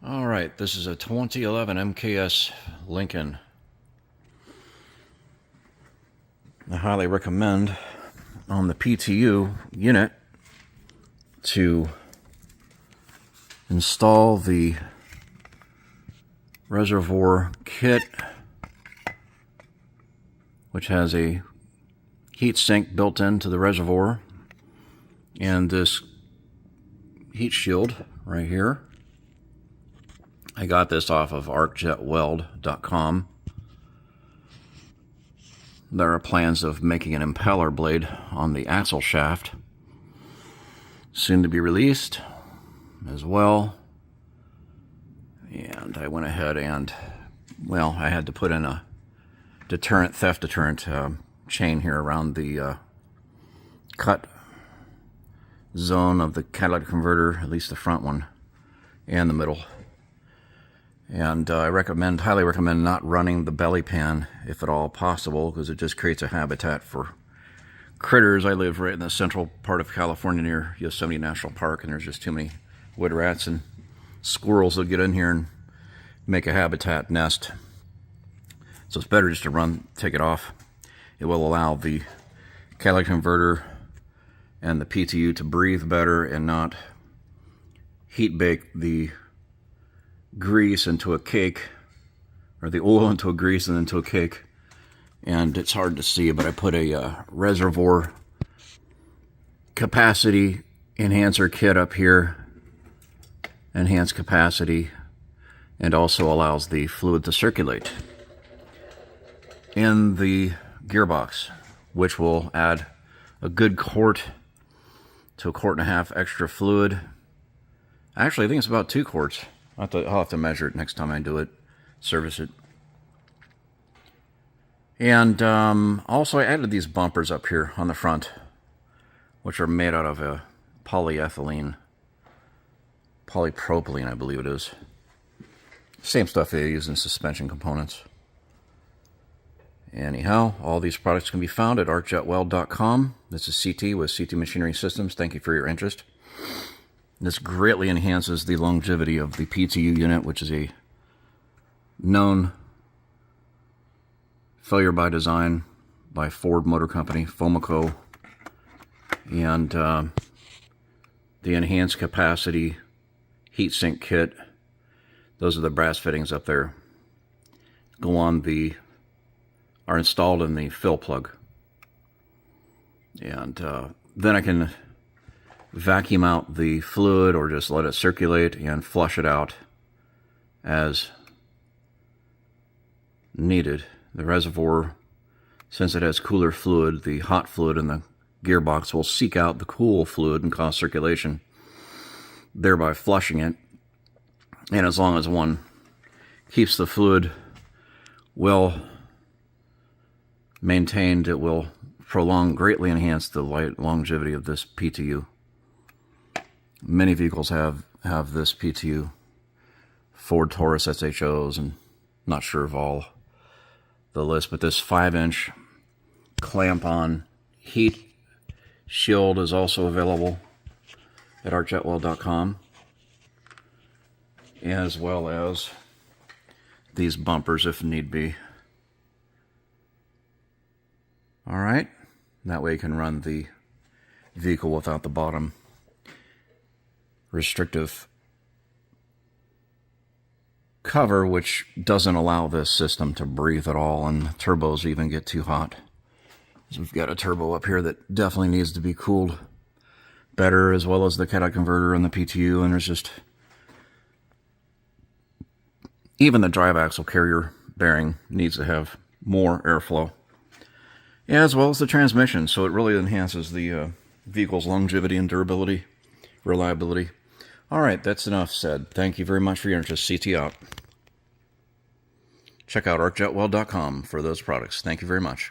All right, this is a 2011 MKS Lincoln. I highly recommend on the PTU unit to install the reservoir kit, which has a heat sink built into the reservoir, and this heat shield right here. I got this off of arcjetweld.com. There are plans of making an impeller blade on the axle shaft, soon to be released as well. And I went ahead and, well, I had to put in a theft deterrent chain here around the cut zone of the catalytic converter, at least the front one and the middle. And I highly recommend not running the belly pan if at all possible, because it just creates a habitat for critters. I live right in the central part of California near Yosemite National Park, and there's just too many wood rats and squirrels that get in here and make a habitat nest. So it's better just to take it off. It will allow the catalytic converter and the PTU to breathe better and not heat bake the grease into a cake, or the oil into a grease and into a cake. And it's hard to see, but I put a reservoir capacity enhancer kit up here, enhanced capacity, and also allows the fluid to circulate in the gearbox, which will add a good quart to a quart and a half extra fluid. Actually, I think it's about 2 quarts. I'll have to measure it next time I do it, service it. And also I added these bumpers up here on the front, which are made out of a polypropylene, I believe it is. Same stuff they use in suspension components. Anyhow, all these products can be found at arcjetweld.com. This is CT with CT Machinery Systems. Thank you for your interest. This greatly enhances the longevity of the PTU unit, which is a known failure by design by Ford Motor Company, Fomaco, and the enhanced capacity heatsink kit. Those are the brass fittings up there. Are installed in the fill plug, and then I can vacuum out the fluid or just let it circulate and flush it out as needed. The reservoir, since it has cooler fluid, the hot fluid in the gearbox will seek out the cool fluid and cause circulation, thereby flushing it. And as long as one keeps the fluid well maintained, it will greatly enhance the longevity of this PTU. Many vehicles have this PTU. Ford Taurus SHOs, and not sure of all the list, but this 5-inch clamp-on heat shield is also available at arcjetweld.com, as well as these bumpers if need be. All right, that way you can run the vehicle without the bottom restrictive cover, which doesn't allow this system to breathe at all, and turbos even get too hot. So we've got a turbo up here that definitely needs to be cooled better, as well as the catalytic converter and the PTU, and there's just even the drive axle carrier bearing needs to have more airflow, as well as the transmission. So it really enhances the vehicle's longevity and durability, reliability. All right, that's enough said. Thank you very much for your interest. CT out. Check out arcjetweld.com for those products. Thank you very much.